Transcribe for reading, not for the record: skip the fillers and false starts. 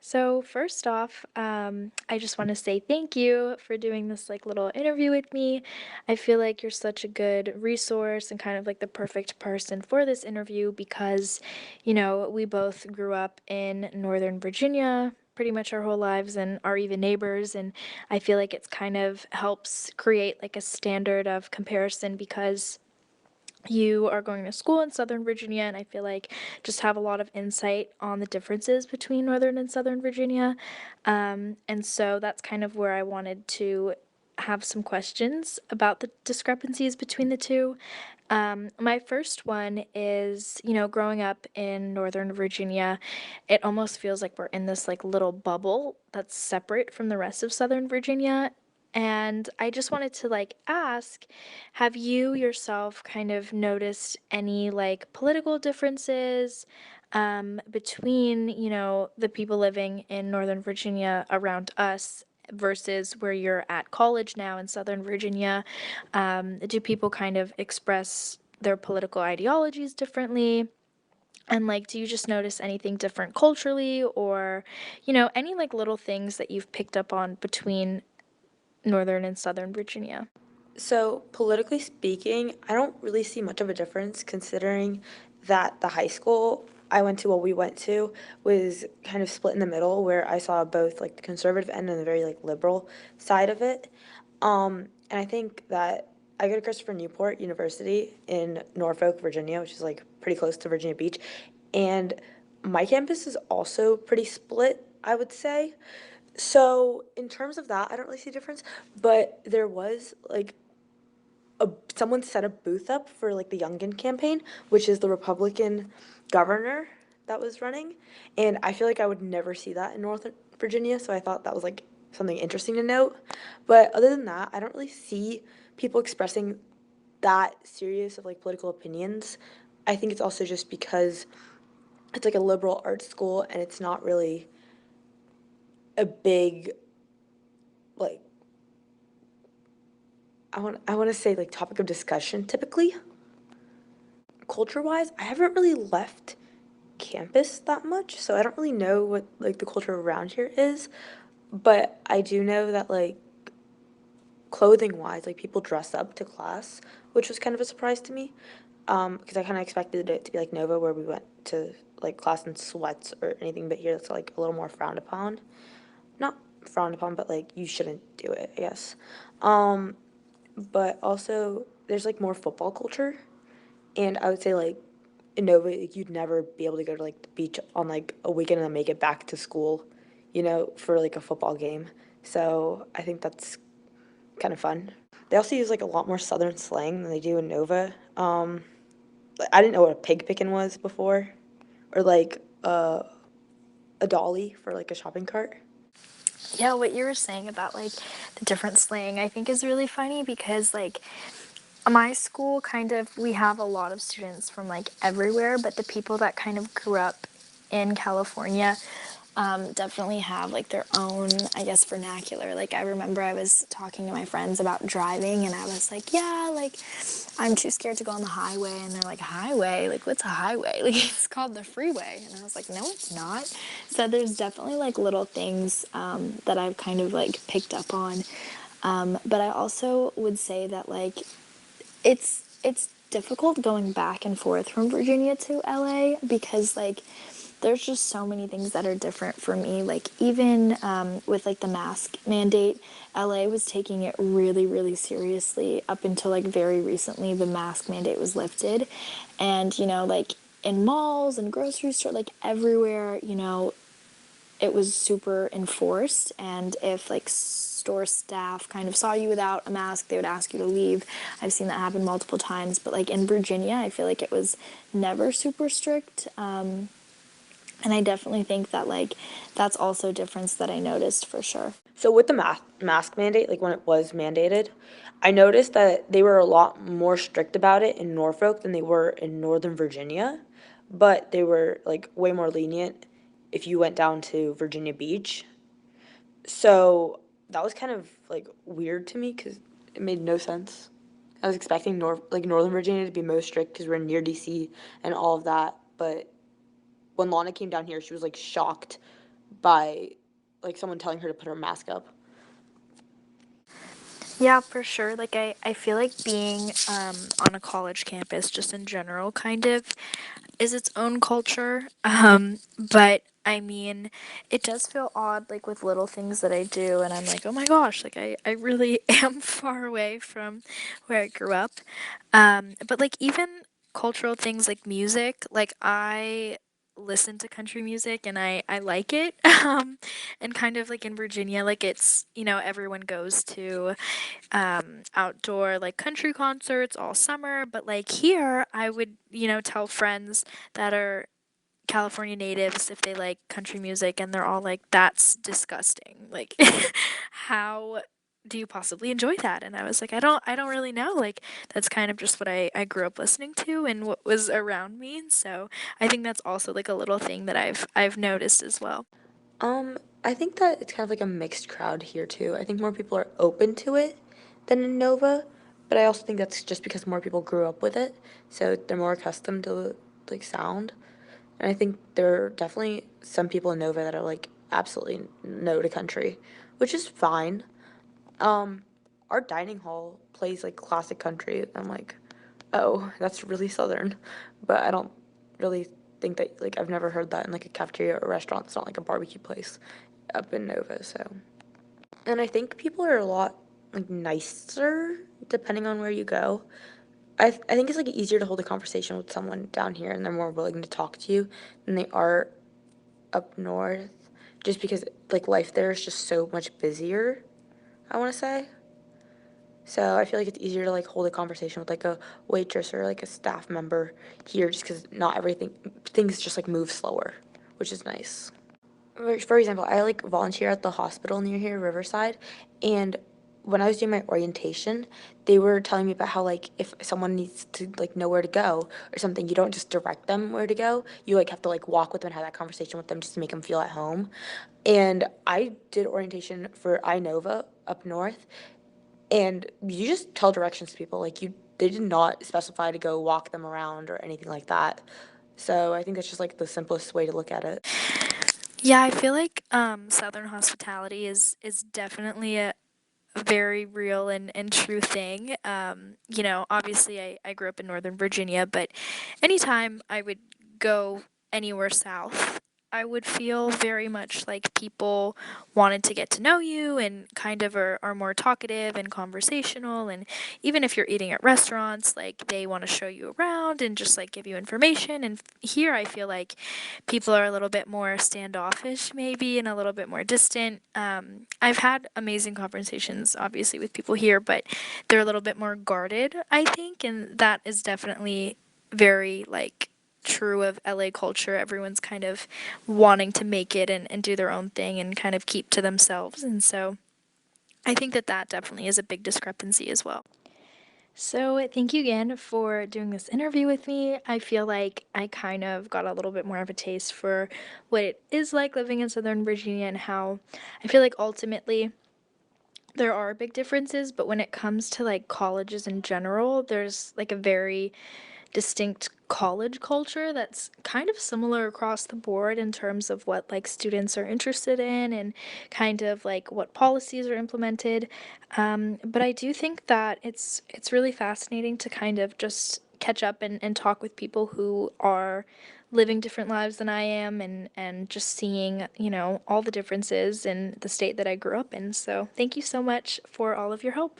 So first off, I just want to say thank you for doing this little interview with me. I feel like you're such a good resource and kind of like the perfect person for this interview because, we both grew up in Northern Virginia pretty much our whole lives and are even neighbors. And I feel like it's kind of helps create like a standard of comparison because you are going to school in Southern Virginia, and I feel like just have a lot of insight on the differences between Northern and Southern Virginia. And so that's kind of where I wanted to have some questions about the discrepancies between the two. My first one is, growing up in Northern Virginia, it almost feels like we're in this little bubble that's separate from the rest of Southern Virginia. And I just wanted to ask, have you yourself kind of noticed any political differences between, the people living in Northern Virginia around us versus where you're at college now in Southern Virginia? Do people kind of express their political ideologies differently? And do you just notice anything different culturally or, any little things that you've picked up on between Northern and Southern Virginia? So, politically speaking, I don't really see much of a difference considering that the high school I went to, well, we went to, was kind of split in the middle where I saw both like the conservative end and the very liberal side of it. And I think that I go to Christopher Newport University in Norfolk, Virginia, which is like pretty close to Virginia Beach. And my campus is also pretty split, I would say. So, in terms of that, I don't really see a difference, but there was someone set a booth up for like the Youngkin campaign, which is the Republican governor that was running, and I feel like I would never see that in Northern Virginia, so I thought that was like something interesting to note. But other than that, I don't really see people expressing that serious of like political opinions. I think it's also just because it's like a liberal arts school and it's not really a big like I want to say like topic of discussion typically. Culture wise, I haven't really left campus that much, so I don't really know what like the culture around here is. But I do know that like clothing wise, like people dress up to class, which was kind of a surprise to me. Because I kind of expected it to be like Nova, where we went to like class in sweats or anything, but here it's like a little more frowned upon. Not frowned upon, but like you shouldn't do it, I guess. Um, but also there's like more football culture, and I would say like in Nova, like, you'd never be able to go to like the beach on like a weekend and then make it back to school, for like a football game. So I think that's kind of fun. They also use like a lot more Southern slang than they do in Nova. I didn't know what a pig pickin' was before, or like a dolly for like a shopping cart. Yeah, what you were saying about the different slang, I think is really funny because my school kind of we have a lot of students from everywhere, but the people that kind of grew up in California definitely have their own, I guess, vernacular. Like I remember I was talking to my friends about driving, and I was like, yeah, I'm too scared to go on the highway, and they're like, highway? Like what's a highway? Like it's called the freeway, and I was like, no, it's not. So there's definitely little things that I've kind of picked up on. But I also would say that it's difficult going back and forth from Virginia to LA because there's just so many things that are different for me. Like even with the mask mandate, LA was taking it really, really seriously up until very recently. The mask mandate was lifted, and in malls and grocery store, everywhere, it was super enforced, and if store staff kind of saw you without a mask, they would ask you to leave. I've seen that happen multiple times, but in Virginia, I feel like it was never super strict. And I definitely think that that's also a difference that I noticed for sure. So with the mask mandate, like when it was mandated, I noticed that they were a lot more strict about it in Norfolk than they were in Northern Virginia, but they were like way more lenient if you went down to Virginia Beach. So that was kind of like weird to me because it made no sense. I was expecting Northern Virginia to be most strict because we're near DC and all of that, but when Lana came down here, she was like shocked by like someone telling her to put her mask up. Yeah, for sure. Like I feel like being on a college campus just in general kind of is its own culture. But I mean, it does feel odd like with little things that I do and I'm like, oh my gosh, like I really am far away from where I grew up. But like even cultural things like music, like I listen to country music and I like it. And kind of like in Virginia, like it's, everyone goes to outdoor like country concerts all summer, but like here I would, tell friends that are California natives if they like country music and they're all like that's disgusting. Like how do you possibly enjoy that? And I was like I don't really know. Like that's kind of just what I grew up listening to and what was around me. And so I think that's also like a little thing that I've noticed as well. I think that it's kind of like a mixed crowd here too. I think more people are open to it than in Nova, but I also think that's just because more people grew up with it, so they're more accustomed to the like sound. And I think there are definitely some people in Nova that are like absolutely no to country, which is fine. Um, our dining hall plays like classic country. I'm like, oh, that's really southern, but I don't really think that like I've never heard that in like a cafeteria or a restaurant. It's not like a barbecue place up in Nova, so. And I think people are a lot like nicer depending on where you go. I think it's like easier to hold a conversation with someone down here and they're more willing to talk to you than they are up north just because like life there is just so much busier, I want to say. So I feel like it's easier to like hold a conversation with like a waitress or like a staff member here just because not everything things just like move slower, which is nice. For example, I like volunteer at the hospital near here, Riverside, and when I was doing my orientation, they were telling me about how like if someone needs to like know where to go or something, you don't just direct them where to go. You like have to like walk with them and have that conversation with them just to make them feel at home. And I did orientation for Inova up north, and you just tell directions to people. Like you, they did not specify to go walk them around or anything like that. So I think that's just like the simplest way to look at it. Yeah, I feel like Southern hospitality is definitely a very real and true thing. Obviously I grew up in Northern Virginia, but anytime I would go anywhere south, I would feel very much like people wanted to get to know you and kind of are more talkative and conversational. And even if you're eating at restaurants, like they want to show you around and just like give you information. And here I feel like people are a little bit more standoffish, maybe, and a little bit more distant. I've had amazing conversations, obviously, with people here, but they're a little bit more guarded, I think, and that is definitely very like true of LA culture. Everyone's kind of wanting to make it and do their own thing and kind of keep to themselves. And so I think that that definitely is a big discrepancy as well. So, thank you again for doing this interview with me. I feel like I kind of got a little bit more of a taste for what it is like living in Southern Virginia and how I feel like ultimately there are big differences, but when it comes to like colleges in general, there's like a very distinct college culture that's kind of similar across the board in terms of what like students are interested in and kind of like what policies are implemented. But I do think that it's really fascinating to kind of just catch up and talk with people who are living different lives than I am and just seeing, all the differences in the state that I grew up in. So thank you so much for all of your help.